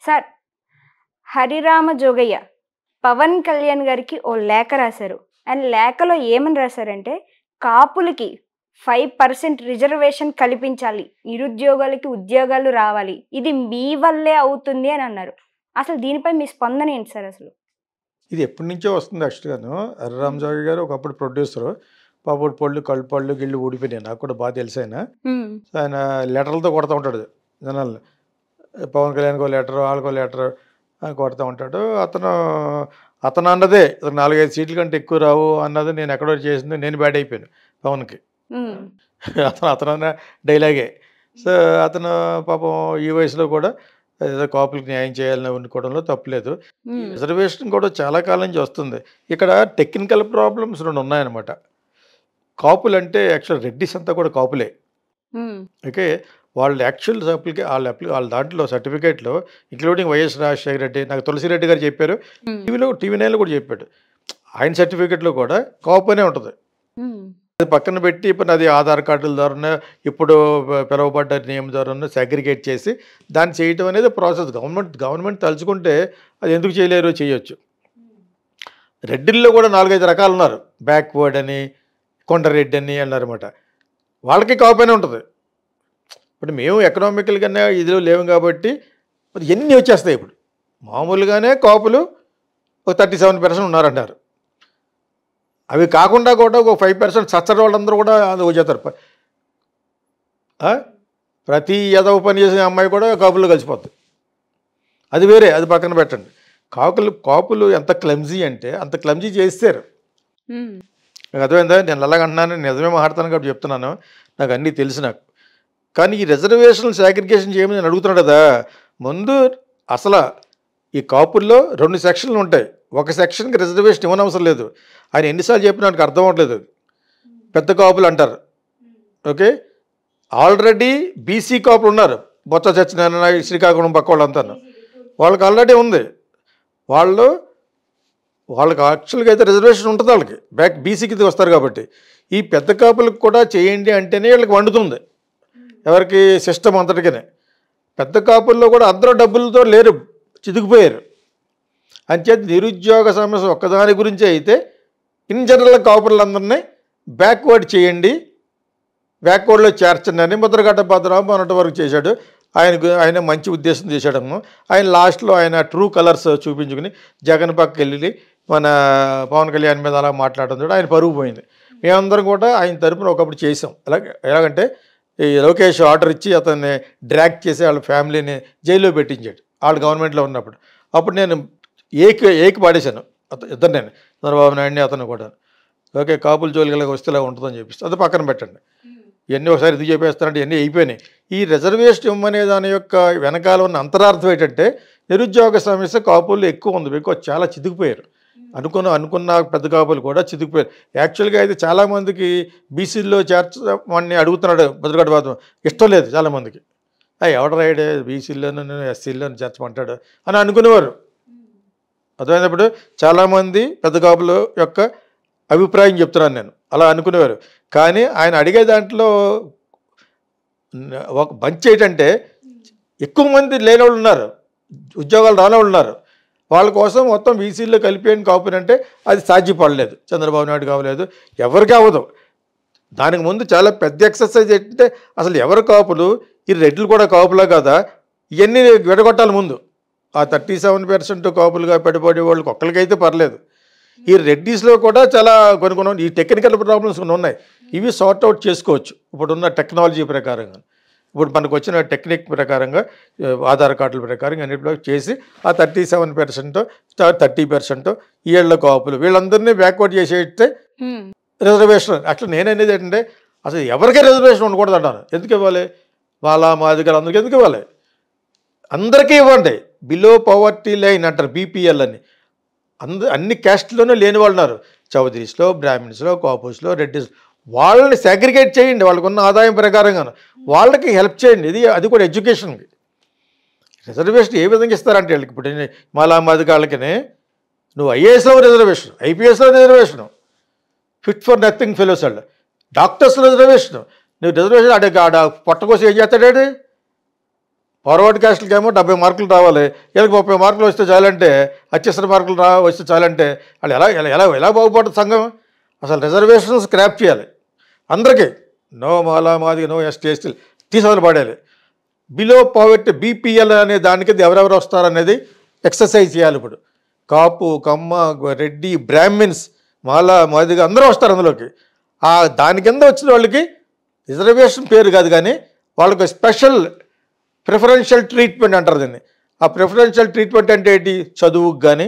Sir, Harirama Jogayya Pawan Kalyan గారికి ఓ లేఖ రాశారు. అండ్ లేఖలో ఏమని రాశారంటే, కాపులకి 5% రిజర్వేషన్ కల్పించాలి, నిరుద్యోగులకి ఉద్యోగాలు రావాలి, ఇది మీ వల్లే అవుతుంది అని అన్నారు. అసలు దీనిపై మీ స్పందన ఏంటి సార్? అసలు ఇది ఎప్పటి నుంచో వస్తుంది యాక్చువల్గాను. హరిరామ జోగయ్య గారు ఒకప్పుడు ప్రొడ్యూసరు. పాపడు పళ్ళు కళ్ళు పళ్ళు గిళ్ళు ఊడిపోయినాయి, నాకు కూడా బాగా తెలుసు ఆయన. ఆయన లెటర్లతో కొడతా ఉంటాడు జనాల్ని. పవన్ కళ్యాణ్కో లెటర్, వాళ్ళకో లెటర్ కొడతా ఉంటాడు. అతను అన్నదే 4-5 సీట్ల కంటే ఎక్కువ రావు అన్నది నేను ఎక్కడో చేసింది, నేను బ్యాడ్ అయిపోయాను పవన్కి. అతను అన్న డైలాగే. సో అతను పాపం ఈ వయసులో కూడా ఏదో కాపులకు న్యాయం చేయాలని అనుకోవడంలో తప్పులేదు. రిజర్వేషన్ కూడా చాలా కాలం నుంచి వస్తుంది. ఇక్కడ టెక్నికల్ ప్రాబ్లమ్స్ 2 ఉన్నాయన్నమాట. కాపులు అంటే యాక్చువల్ రెడ్డిస్ అంతా కూడా కాపులే. ఓకే, వాళ్ళు యాక్చువల్ వాళ్ళ దాంట్లో సర్టిఫికేట్లో ఇంక్లూడింగ్ వైఎస్ రాజశేఖర రెడ్డి, నాకు తులసిరెడ్డి గారు చెప్పారు, టీవీ నైన్లో కూడా చెప్పాడు, ఆయన సర్టిఫికేట్లో కూడా కాపు అనే ఉంటుంది. అది పక్కన పెట్టి ఇప్పుడు అది ఆధార్ కార్డుల ద్వారా ఇప్పుడు పిలువబడ్డ నియమం ద్వారా సెగ్రిగేట్ చేసి దాన్ని చేయటం అనేది ప్రాసెస్. గవర్నమెంట్ తలుచుకుంటే అది ఎందుకు చేయలేరు, చేయొచ్చు. రెడ్డిల్లో కూడా 4-5 రకాలు ఉన్నారు. బ్యాక్వర్డ్ అని, కొండరెడ్డి అని అన్నారన్నమాట. వాళ్ళకి కాపైనే ఉంటుంది. ఇప్పుడు మేము ఎకనామికల్ కన్నా ఇదిలో లేవు కాబట్టి మరి ఎన్ని వచ్చేస్తాయి. ఇప్పుడు మామూలుగానే కాపులు ఒక 37% ఉన్నారంటారు. అవి కాకుండా కూడా ఒక 5% సచ్చర వాళ్ళందరూ కూడా వచ్చేస్తారు. ప్రతి ఏదో పని చేసే అమ్మాయి కూడా కాపుల్లో కలిసిపోతుంది. అది వేరే, అది పక్కన పెట్టండి. కాపులు ఎంత క్లమ్జీ అంటే అంత క్లమ్జీ చేస్తారు. నాకు అర్థమైందా? నేను అలాగంటున్నాను, నిజమే మాట్లాడతాను కాబట్టి చెప్తున్నాను, నాకు అన్నీ తెలుసు నాకు. కానీ ఈ రిజర్వేషన్లు సాగ్రిగేషన్ చేయమని నేను అడుగుతున్నాడు కదా. ముందు అసలు ఈ కాపుల్లో 2 సెక్షన్లు ఉంటాయి. ఒక సెక్షన్కి రిజర్వేషన్ ఇవ్వనవసరం లేదు. ఆయన ఎన్నిసార్లు చెప్పినా నాకు అర్థం అవ్వట్లేదు. పెద్ద కాపులు అంటారు. ఓకే, ఆల్రెడీ బీసీ కాపులు ఉన్నారు. బొత్స సత్యనారాయణ, శ్రీకాకుళం పక్క వాళ్ళంతా వాళ్ళకి ఆల్రెడీ ఉంది. వాళ్ళకి యాక్చువల్గా అయితే రిజర్వేషన్ ఉంటుంది. వాళ్ళకి బీసీకి వస్తారు కాబట్టి ఈ పెద్ద కాపులకు కూడా చేయండి అంటేనే వీళ్ళకి వండుతుంది. ఎవరికి? సిస్టమ్ అంతటికనే. పెద్ద కాపుల్లో కూడా అందరూ డబ్బులతో లేరు, చితికిపోయారు. అంచేత నిరుద్యోగ సమస్య ఒక్కదాని గురించి అయితే ఇన్ జనరల్ కాపులందరినీ బ్యాక్వర్డ్ చేయండి, బ్యాక్వర్డ్లో చేర్చండి అని ముద్రగడ్డ పద్మనాభం మొన్నటి వరకు చేశాడు. ఆయన మంచి ఉద్దేశం చేశాడము. ఆయన లాస్ట్లో ఆయన ట్రూ కలర్స్ చూపించుకుని జగన్ పక్కకి వెళ్ళి మన పవన్ కళ్యాణ్ మీద అలా మాట్లాడడం చూడ ఆయన పరుగు పోయింది. మేమందరం కూడా ఆయన తరపున ఒకప్పుడు చేసాం. ఎలాగంటే ఈ లోకేష్ ఆర్డర్ ఇచ్చి అతన్ని డ్రాగ్ చేసి వాళ్ళ ఫ్యామిలీని జైల్లో పెట్టించాడు వాళ్ళు గవర్నమెంట్లో ఉన్నప్పుడు. అప్పుడు నేను ఏకి పాడేశాను ఇద్దరు, నేను చంద్రబాబు నాయుడిని అతను కూడా. ఓకే, కాపుల జోలికి వస్తేలా ఉంటుందని చెప్పిస్తే అది పక్కన పెట్టండి. ఇవన్నీ ఒకసారి ఇది చెప్పేస్తానంటే ఇవన్నీ అయిపోయినాయి. ఈ రిజర్వేషన్ ఇవ్వమనే దాని యొక్క వెనకాల ఉన్న అంతరార్థం ఏంటంటే నిరుద్యోగ సమస్య కాపులు ఎక్కువ ఉంది, ఎక్కువ చాలా చితికిపోయారు. అనుకున్న పెద్ద కాపులు కూడా చితికిపోయారు. యాక్చువల్గా అయితే చాలామందికి బీసీల్లో చేర్చమని అడుగుతున్నాడు ముద్రగడ్డ పద్మనాభం, ఇష్టం లేదు చాలామందికి. ఎవడ రాయడే బీసీల్లోనూ ఎస్సీల్లోనూ చేర్చమంటాడు అని అనుకునేవారు. అర్థమైనప్పుడు చాలామంది పెద్ద కాపుల యొక్క అభిప్రాయం చెప్తున్నాను నేను, అలా అనుకునేవారు. కానీ ఆయన అడిగే దాంట్లో ఒక బంచ్ ఏంటంటే ఎక్కువ మంది లేనివాళ్ళు ఉన్నారు, ఉద్యోగాలు రానివాళ్ళు ఉన్నారు. వాళ్ళ కోసం మొత్తం బీసీల్లో కలిపేయని కాపునంటే అది సాధ్యపడలేదు. చంద్రబాబు నాయుడు కావలేదు, ఎవరికి అవ్వదు. దానికి ముందు చాలా పెద్ద ఎక్సర్సైజ్ ఏంటంటే అసలు ఎవరు కాపులు, ఈ రెడ్లు కూడా కాపులా కదా, ఇవన్నీ విడగొట్టాలి ముందు. ఆ 37% కాపులుగా పెట్టుబడి వాళ్ళకి ఒక్కరికైతే పర్లేదు. ఈ రెడ్డీస్లో కూడా చాలా కొన్ని ఈ టెక్నికల్ ప్రాబ్లమ్స్ కొన్ని ఉన్నాయి. ఇవి సార్ట్అవుట్ చేసుకోవచ్చు ఇప్పుడున్న టెక్నాలజీ ప్రకారంగా. ఇప్పుడు మనకు వచ్చిన టెక్నిక్ ప్రకారంగా ఆధార్ కార్డుల ప్రకారం అన్నింటిలో చేసి ఆ 37%, 30% ఏళ్ల కాపులు వీళ్ళందరినీ బ్యాక్వర్డ్ చేసేస్తే రిజర్వేషన్. అట్లా నేననేది ఏంటంటే అసలు ఎవరికే రిజర్వేషన్ ఉండకూడదు అంటాను. ఎందుకు ఇవ్వాలి? వాళ్ళ మాదిగలు అందరికీ ఎందుకు ఇవ్వాలి? అందరికీ ఇవ్వండి. బిలో పవర్టీ లైన్ అంటారు, బీపీఎల్ అని. అన్ని క్యాస్ట్లోనూ లేని వాళ్ళు ఉన్నారు. చౌదరీస్లో, బ్రాహ్మిన్స్లో, కాపుస్లో, రెడ్డిస్. వాళ్ళని సెగ్రిగేట్ చేయండి వాళ్ళకున్న ఆదాయం ప్రకారంగా, వాళ్ళకి హెల్ప్ చేయండి. అది కూడా ఎడ్యుకేషన్కి. రిజర్వేషన్ ఏ విధంగా ఇస్తారంటే వీళ్ళకి ఇప్పుడు మాలా మాదిగాళ్ళకి నువ్వు ఐఏఎస్లో రిజర్వేషన్, ఐపీఎస్లో reservation, fit for nothing fellows వాళ్ళు, డాక్టర్స్లో రిజర్వేషన్. నువ్వు రిజర్వేషన్ ఆడ పొట్ట కోసం ఏం చేస్తాడాడు? ఫార్వర్డ్ క్యాస్ట్లకేమో 70 మార్కులు రావాలి, వీళ్ళకి 30 మార్కులు వస్తే చాలంటే, అత్యవసర మార్కులు వస్తే చాలంటే వాళ్ళు ఎలా ఎలా ఎలా ఎలా బాగుపడుతుంది సంఘం? అసలు రిజర్వేషన్స్ స్క్రాప్ చేయాలి అందరికీ. నో మాలా మాది, నో ఎస్టీ ఎస్టీలు తీసేవాళ్ళు పడేయాలి. బిలో పావర్టీ బీపీఎల్ అనే దానికి ఎవరెవరు వస్తారనేది ఎక్సర్సైజ్ చేయాలి. ఇప్పుడు కాపు, కమ్మ, రెడ్డి, బ్రాహ్మిన్స్, మాలా మాదిగా అందరూ వస్తారు అందులోకి. దాని కింద వచ్చిన వాళ్ళకి రిజర్వేషన్ పేరు కాదు కానీ వాళ్ళకి స్పెషల్ ప్రిఫరెన్షియల్ ట్రీట్మెంట్ అంటారు దీన్ని. ఆ ప్రిఫరెన్షియల్ ట్రీట్మెంట్ అంటే ఏంటి? చదువుకు కానీ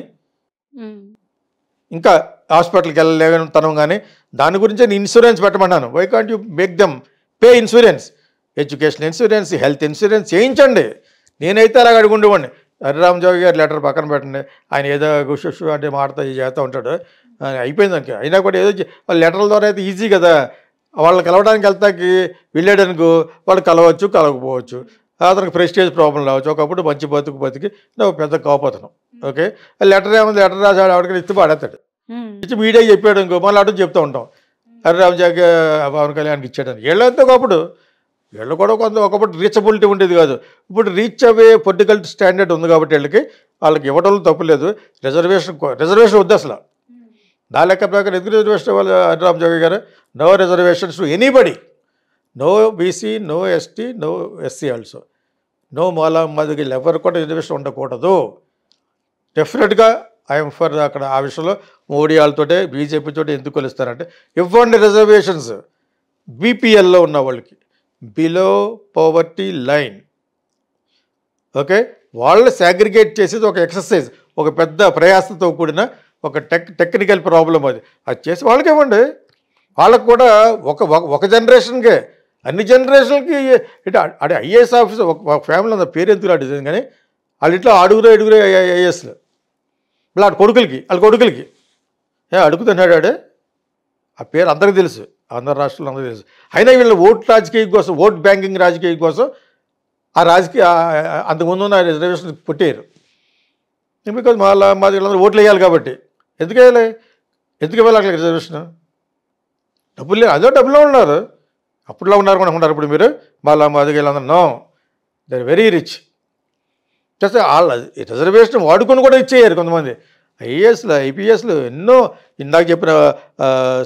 ఇంకా హాస్పిటల్కి వెళ్ళలేతనం కానీ దాని గురించి నేను ఇన్సూరెన్స్ పెట్టమన్నాను. Why can't you make them pay insurance? Education insurance, health insurance చేయించండి. నేనైతే అలాగ అడుగుండేవాడిని. హరిరామ్ జోగి గారు లెటర్ పక్కన పెట్టండి, ఆయన ఏదో గుషు అంటే మాటతో చేస్తూ ఉంటాడు, అయిపోయింది అనుకో. అయినా కూడా ఏదో లెటర్ల ద్వారా అయితే ఈజీ కదా. వాళ్ళని కలవడానికి వెళ్తాకి వెళ్ళాడనుకో, వాళ్ళు కలవచ్చు కలవకపోవచ్చు, అతనికి ప్రెస్టేజ్ ప్రాబ్లం రావచ్చు. ఒకప్పుడు మంచి బతికి నువ్వు పెద్ద కాపోతున్నావు. ఓకే, లెటర్ ఏముంది, లెటర్ రాసాడు ఆవిడకి ఇచ్చి పాడేస్తాడు, ఇచ్చి మీడియా చెప్పాడు అనుకో, మళ్ళీ అటు చెప్తూ ఉంటాం హరిరామ్ జోగి పవన్ కళ్యాణ్కి ఇచ్చాడని. వీళ్ళంతా ఒకప్పుడు వీళ్ళు కూడా ఒకప్పుడు రీచబిలిటీ ఉండేది కాదు. ఇప్పుడు రీచ్ అవే పొలిటికల్ స్టాండర్డ్ ఉంది కాబట్టి వాళ్ళకి ఇవ్వడంలో తప్పులేదు. రిజర్వేషన్ వద్దు అసలు. నా లెక్క ప్రకారం ఎందుకు రిజర్వేషన్ ఇవ్వాలి హరిరామ్ జోగి గారు? No reservations to anybody, no BC, no ST, no SC also, no Mala మాదిగలు ఎవరు కూడా రిజర్వేషన్ ఉండకూడదు. డెఫినెట్గా ఐఎమ్ ఫర్ అక్కడ. ఆ విషయంలో మోడీ వాళ్ళతోటే బీజేపీ తోటి ఎందుకు కొలుస్తారంటే ఇవ్వండి రిజర్వేషన్స్ బీపీఎల్లో ఉన్న వాళ్ళకి, బిలో పవర్టీ లైన్. ఓకే, వాళ్ళని సాగ్రిగేట్ చేసేది ఒక ఎక్సర్సైజ్, ఒక పెద్ద ప్రయాసతో కూడిన ఒక టెక్నికల్ ప్రాబ్లం. అది చేసి వాళ్ళకి ఇవ్వండి. వాళ్ళకు కూడా ఒక జనరేషన్కే, అన్ని జనరేషన్కి ఇట్లా అంటే ఐఏఎస్ ఆఫీసర్ ఒక ఫ్యామిలీ అంత పేరు ఎందుకు రాదు కానీ వాళ్ళు ఇట్లా అడుగురే ఐఏఎస్లు వాళ్ళ కొడుకులకి అడుగుతున్నాడు. ఆ పేరు అందరికీ తెలుసు, ఆంధ్ర రాష్ట్రంలో అందరికీ తెలుసు. అయినా వీళ్ళు రాజకీయం కోసం, ఓట్ బ్యాంకింగ్ రాజకీయం కోసం ఆ అంతకుముందు ఉన్న రిజర్వేషన్ పుట్టారు. బికాజ్ మాది వీళ్ళందరూ ఓట్లు వేయాలి కాబట్టి. ఎందుకు ఇవ్వాలి అట్లా రిజర్వేషన్? డబ్బులు లేదు, అదే డబ్బులో ఉన్నారు, అప్పుడులో ఉన్నారు కూడా అనుకుంటారు ఇప్పుడు మీరు. మాది వీళ్ళందరూ no, they are very rich. చేస్తే వాళ్ళ రిజర్వేషన్ వాడుకొని కూడా ఇచ్చేయారు కొంతమంది. ఐఏఎస్లు, ఐపీఎస్లు ఎన్నో ఇందాక చెప్పిన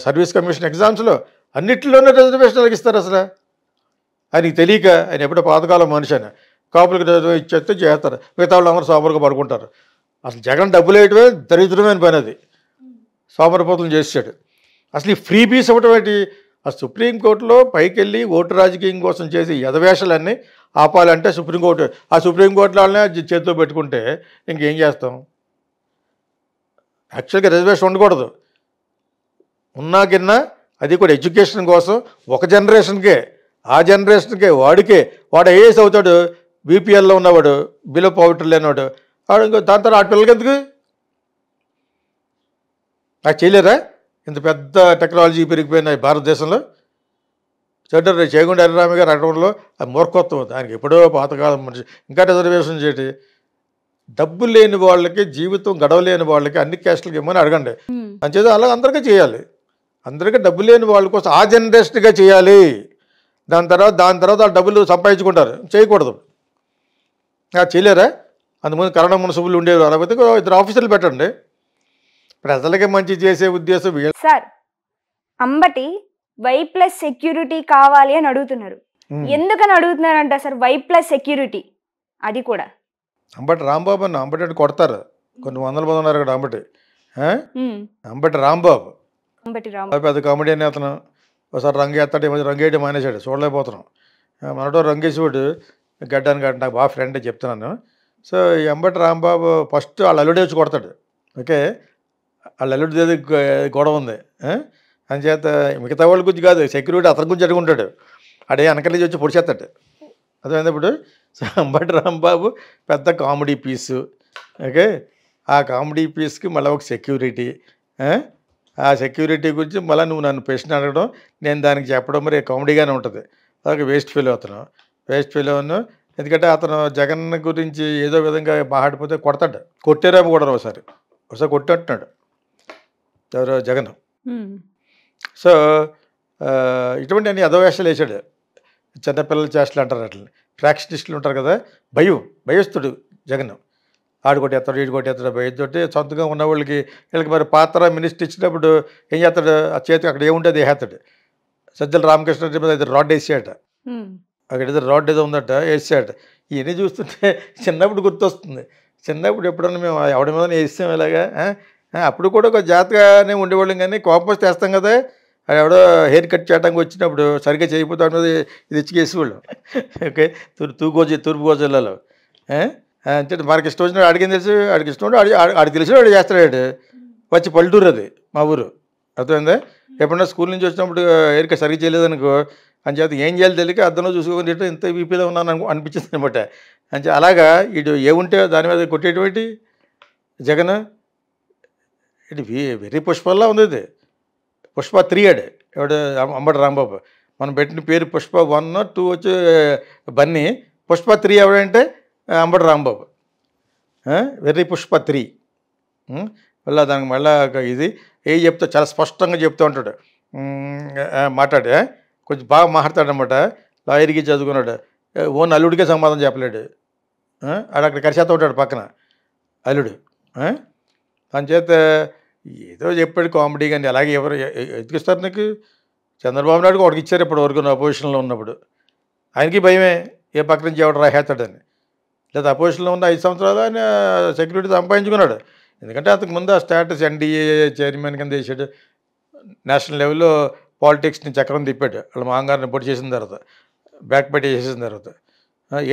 సర్వీస్ కమిషన్ ఎగ్జామ్స్లో అన్నింటిలోనే రిజర్వేషన్ ఇస్తారు. అసలు ఆయనకి తెలియక, ఆయన ఎప్పుడో పాతకాలం మనిషి ఆయన, కాపులకు రిజర్వేషన్ ఇచ్చేస్తే చేస్తారు, మిగతా వాళ్ళు అందరూ సోమరుగా పడుకుంటారు. అసలు జగన్ డబ్బులు వేయటమే దరిద్రమైన పని, అది సోమరపోతులు చేసాడు. అసలు ఈ ఫ్రీ బీస్ ఇవ్వటం ఏంటి? ఆ సుప్రీంకోర్టులో పైకి వెళ్ళి ఓటు రాజకీయం కోసం చేసి యథవేషాలన్నీ ఆపాలంటే సుప్రీంకోర్టు, ఆ సుప్రీంకోర్టులో వాళ్ళనే చేతిలో పెట్టుకుంటే ఇంకేం చేస్తాం? యాక్చువల్గా రిజర్వేషన్ ఉండకూడదు. ఉన్నా కిన్నా అది కూడా ఎడ్యుకేషన్ కోసం ఒక జనరేషన్కే, ఆ జనరేషన్కే వాడు ఐఏఎస్ అవుతాడు, బీపీఎల్లో ఉన్నవాడు, బిలో పవర్టీ లేనివాడు వాడు. ఇంకో దాని తర్వాత ఆ పిల్లలకి ఎందుకు నాకు చేయలేరా? ఇంత పెద్ద టెక్నాలజీ పెరిగిపోయినాయి భారతదేశంలో. చేయకుండా హరిరామ గారు అడగడంలో అది మూర్ఖత్వం. దానికి ఎప్పుడో పాతకాలం మనిషి ఇంకా రిజర్వేషన్ చేయటి. డబ్బు లేని వాళ్ళకి, జీవితం గడవలేని వాళ్ళకి అన్ని క్యాస్టులకి ఇవ్వమని అడగండి. అంచేది అలా అందరికీ చేయాలి. అందరికీ డబ్బు లేని వాళ్ళ కోసం ఆ జనరేషన్గా చేయాలి. దాని తర్వాత ఆ డబ్బులు సంపాదించుకుంటారు, చేయకూడదు. చేయలేరా? అందుముందు కరోనా మున్సిపల్ ఉండేవారు, అలాగే 2 ఆఫీసర్లు పెట్టండి. ప్రజలకి మంచి చేసే ఉద్దేశం. సార్, అంబటి Y+ సెక్యూరిటీ కావాలి అని అడుగుతున్నారు. ఎందుకని అడుగుతున్నారంట సార్ Y+ సెక్యూరిటీ? అది కూడా అంబటి రాంబాబు అన్న, అంబటి కొడతారు, కొన్ని వందల మంది ఉన్నారు అక్కడ. అంబటి రాంబాబు పెద్ద కామెడీ అని అతను. ఒకసారి రంగు వేస్తాడు, ఈ మధ్య రంగు వేయడం మానేశాడు, చూడలేకపోతున్నాం. మనతో రంగేశ్వరుడు గడ్డానికి నాకు బాగా ఫ్రెండ్ చెప్తున్నాను. సో ఈ అంబటి రాంబాబు ఫస్ట్ వాళ్ళ అల్లుడే వచ్చి కొడతాడు. ఓకే, వాళ్ళ అల్లుడి గొడవ ఉంది. అందుచేత మిగతా వాళ్ళ గురించి కాదు, సెక్యూరిటీ అతని గురించి అడుగుంటాడు. అడే వెనకలి వచ్చి పొడిచేస్తాడు. అర్థమైనప్పుడు సో అంబటి రాంబాబు పెద్ద కామెడీ పీసు. ఓకే, ఆ కామెడీ పీస్కి మళ్ళీ ఒక సెక్యూరిటీ. ఆ సెక్యూరిటీ గురించి మళ్ళీ నువ్వు నన్ను ప్రశ్న అడగడం, నేను దానికి చెప్పడం మరి కామెడీగానే ఉంటుంది. అదొక వేస్ట్ ఫీల్ అవుతున్నావు, వేస్ట్ ఫీల్ అవును. ఎందుకంటే అతను జగన్ గురించి ఏదో విధంగా మాట్లాడిపోతే కొడతాడు. కొట్టారేమో కూడా ఒకసారి కొట్టేట్టున్నాడు ఎవరో జగన్. సో ఇటువంటి అన్ని అధోవేషాలు వేసాడు. చిన్నపిల్లల చేష్టలు అంటారు అట్లా. ఫ్రాక్షనిస్టులు ఉంటారు కదా, భయస్తుడు జగన్. ఆడు కొట్టేస్తాడు, ఈడు కొట్టేస్తాడు భయంతోటి సొంతంగా ఉన్న వాళ్ళకి వీళ్ళకి మరి పాత్ర మినిస్టర్ ఇచ్చినప్పుడు ఏం చేస్తాడు, ఆ చేతికి అక్కడ ఏముంటే అది వేస్తాడు. సజ్జల రామకృష్ణ మీద అది రాడ్ వేసాట, అక్కడ ఏదో రాడ్ ఏదో ఉందట వేసాట. ఇవన్నీ చూస్తుంటే చిన్నప్పుడు గుర్తొస్తుంది. చిన్నప్పుడు ఎప్పుడన్నా మేము ఎవడి మీద వేస్తాం ఇలాగా, అప్పుడు కూడా ఒక జాగ్రత్తగానే ఉండేవాళ్ళం, కానీ కోపం వస్తే వేస్తాం కదా. ఎవడో హెయిర్ కట్ చేయడానికి వచ్చినప్పుడు సరిగ్గా చేయకపోతే వాడి మీద ఇది ఇచ్చికేసేవాళ్ళం. ఓకే, తూర్పు గోదావరిలో అంటే మనకి ఇష్టం వచ్చినప్పుడు అడిగింది తెలుసు, ఆడికి ఇష్టం ఆడికి తెలిసి వాడు చేస్తాడు. వచ్చి పల్లెటూరు అది మా ఊరు, అర్థమైందా. ఎప్పుడన్నా స్కూల్ నుంచి వచ్చినప్పుడు హెయిర్ కట్ సరిగ్గా చేయలేదనుకో, అని చేత ఏం చేయాలి తెలియక అద్దంలో చూసుకొని ఇంత వీపీలో ఉన్నాను అనిపించింది అనమాట. అంటే అలాగా ఇటు ఏముంటే దాని మీద కొట్టేటువంటి జగన్ ఇటు వెరీ పుష్పల్లా ఉంది. ఇది పుష్ప 3 ఆడు ఎవడు అంబటి రాంబాబు. మనం పెట్టిన పేరు పుష్ప 1, 2 వచ్చి బన్నీ, పుష్ప 3 ఎవడంటే అంబటి రాంబాబు. వెర్రి పుష్ప 3. మళ్ళీ దానికి మళ్ళీ ఇది ఏ చెప్తా చాలా స్పష్టంగా చెప్తూ ఉంటాడు, మాట్లాడే కొంచెం బాగా మాట్లాడతాడనమాట. లాయర్కి చదువుకున్నాడు, ఓన్ అల్లుడికే సమాధానం చెప్పలేడు. ఆడు అక్కడ కరిచేస్తూ ఉంటాడు పక్కన అల్లుడు. దాని చేత ఏదో చెప్పాడు కామెడీ, కానీ అలాగే ఎవరు ఎతికిస్తారు నీకు. చంద్రబాబు నాయుడు ఒకటికి ఇచ్చారు ఇప్పటి వరకు అపోజిషన్లో ఉన్నప్పుడు. ఆయనకి భయమే ఏ పక్క నుంచి ఎవడు రాహేస్తాడని. లేదా అపోజిషన్లో ఉన్న 5 సంవత్సరాలు ఆయన సెక్యూరిటీ సంపాదించుకున్నాడు. ఎందుకంటే అంతకు ముందు ఆ స్టేటస్ ఎన్డీఏ చైర్మన్ కింద వేసాడు. నేషనల్ లెవెల్లో పాలిటిక్స్ని చక్రం తిప్పాడు. వాళ్ళ మామగారిని పొడి చేసిన తర్వాత, బ్యాక్ పెట్టి చేసిన తర్వాత.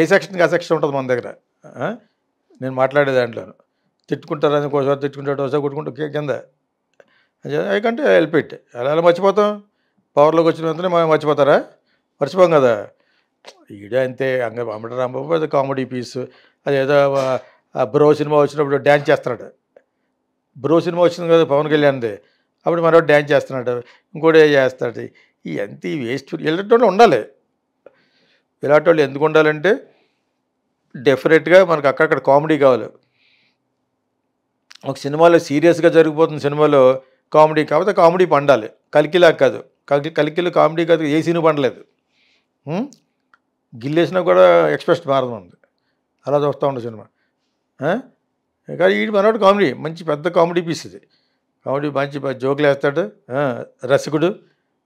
ఏ సెక్షన్కి ఆ సెక్షన్ ఉంటుంది మన దగ్గర. నేను మాట్లాడే దాంట్లో తిట్టుకుంటారని ఒకసారి తిట్టుకుంటాడు, ఒకసారి కొట్టుకుంటూ కింద కంటే వెళ్ళిపెట్టి అలా మర్చిపోతాం. పవర్లోకి వచ్చిన వెంటనే మనం మర్చిపోతారా? మర్చిపోం కదా. ఈడే అంతే. అంబటి రాంబాబు అది కామెడీ పీస్. అదేదో బ్రో సినిమా వచ్చినప్పుడు డ్యాన్స్ చేస్తున్నాడు. బ్రో సినిమా వచ్చింది కదా పవన్ కళ్యాణ్ది, అప్పుడు మరో డ్యాన్స్ చేస్తున్నాడు, ఇంకోటి చేస్తాడు. ఎంత వేస్ట్. ఇలాంటి వాళ్ళు ఉండాలి. ఇలాంటి వాళ్ళు ఎందుకు ఉండాలంటే డెఫినెట్గా మనకు అక్కడక్కడ కామెడీ కావాలి. ఒక సినిమాలో సీరియస్గా జరిగిపోతున్న సినిమాలో కామెడీ కాకపోతే కామెడీ పండాలి. కలికిలా కాదు, కలికిలో కామెడీ కాదు, ఏ సీను పండలేదు. గిల్లేసినా కూడా ఎక్స్ప్రెషన్ మారదు ఉంది. అలా చూస్తూ ఉండే సినిమా. కానీ ఈ మనోడు కామెడీ మంచి పెద్ద కామెడీ పీస్ ఇది. కామెడీ మంచి జోకులు వేస్తాడు, రసికుడు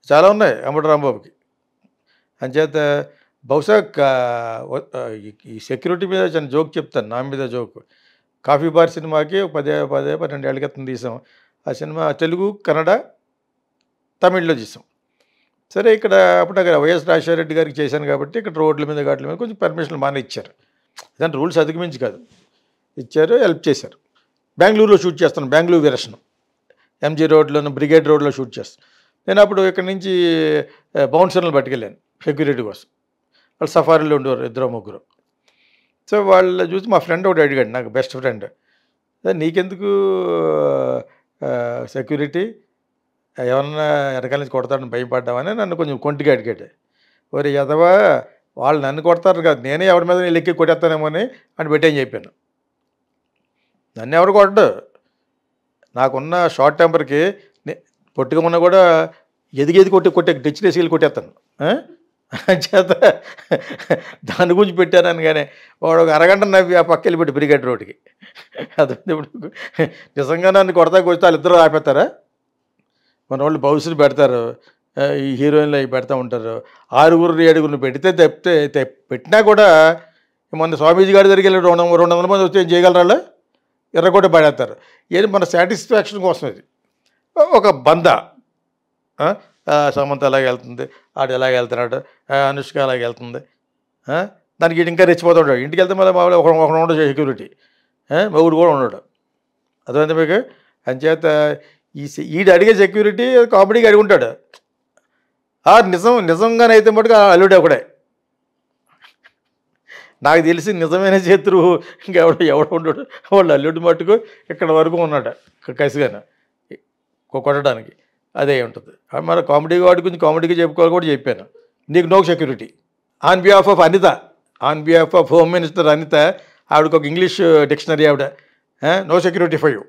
చాలా ఉన్నాయి అంబటి రాంబాబుకి. అంచేత బహుశా ఈ సెక్యూరిటీ మీద చిన్న జోక్ చెప్తాను, నా మీద జోక్. కాఫీ బార్ సినిమాకి 12 ఏళ్ళ క్రితం తీసాం. ఆ సినిమా తెలుగు, కన్నడ, తమిళ్లో తీసాం. సరే ఇక్కడ అప్పుడు అక్కడ వైఎస్ రాజశేఖర రెడ్డి గారికి చేశాను కాబట్టి ఇక్కడ రోడ్ల మీద గాట్ల మీద కొంచెం పర్మిషన్లు బాగానే ఇచ్చారు. దాని రూల్స్ అధిగమించి కాదు, ఇచ్చారు, హెల్ప్ చేశారు. బెంగళూరులో షూట్ చేస్తాను, బెంగళూరు వెర్షన్ ఎంజీ రోడ్లోను బ్రిగేడ్ రోడ్లో షూట్ చేస్తాను. నేను అప్పుడు ఇక్కడ నుంచి బౌన్సర్లను పట్టుకెళ్ళాను సెక్యూరిటీ కోసం. వాళ్ళు సఫారీలో ఉండేవారు 2-3. సో వాళ్ళు చూసి మా ఫ్రెండ్ ఒకటి అడిగాడు, నాకు బెస్ట్ ఫ్రెండ్, నీకెందుకు సెక్యూరిటీ, ఏమన్నా వెనకాల నుంచి కొడతాడని భయపడ్డామని నన్ను కొంచెం కొంటిగా అడిగాడు. ఒరే ఎదవా, వాళ్ళు నన్ను కొడతారు కాదు, నేనే ఎవరి మీద నేను ఎక్కి కొట్టేస్తానేమో అని పెట్టేని చెప్పాను. నన్ను ఎవరు కొట్టడు. నాకున్న షార్ట్ టెంపర్కి పొట్టుగా ఉన్నా కూడా ఎదిగేది కొట్టే డిచ్చినేసి వెళ్ళి కొట్టేస్తాను. చేత దాని గురించి పెట్టానని, కానీ వాడు ఒక అరగంట నవ్వి ఆ పక్క వెళ్ళిపెట్టి బ్రిగేడ్ రోడ్డుకి. అది ఇప్పుడు నిజంగా నన్ను కొడతాకి వస్తే వాళ్ళిద్దరూ ఆపేస్తారా? మన వాళ్ళు భవిష్యత్తు పెడతారు, ఈ హీరోయిన్లు అవి పెడతా ఉంటారు. 6-7 పెడితే పెట్టినా కూడా మొన్న స్వామీజీ గారి దగ్గరికి వెళ్ళి 200 మంది వస్తే ఏం చేయగలరు? వాళ్ళు ఎర్రగొట్ట పడేస్తారు. ఏది మన సాటిస్ఫాక్షన్ కోసం. ఇది ఒక బంద. సమంత ఎలాగ వెళ్తుంది, ఆడు ఎలాగ వెళ్తున్నాడు, అనుష్క ఎలాగ వెళ్తుంది, దానికి ఇంకా రెచ్చిపోతాడు. ఇంటికి వెళ్తే మళ్ళీ మామూలు ఒక ఉండడు సెక్యూరిటీ, మొగుడు కూడా ఉన్నాడు. అర్థమైంది మీకు? అంచేత ఈడు అడిగే సెక్యూరిటీ కామెడీగా అడిగి ఉంటాడు. నిజంగానైతే మటుకు అల్లుడే ఒకడే. నాకు తెలిసి నిజమైన శత్రువు ఎవడు ఉండడు. వాళ్ళు అల్లుడి మట్టుకు ఇక్కడ వరకు ఉన్నాడు కసిగాను కొట్టడానికి. అదే ఉంటుంది. మన కామెడీ వాడి గురించి కామెడీగా చెప్పుకోవాలి కూడా చెప్పాను. నీకు no security. On behalf of Anitha, on behalf of home minister Anitha, ఆవిడకి ఒక ఇంగ్లీష్ డిక్షనరీ ఆవిడ, నో సెక్యూరిటీ ఫర్ యూ.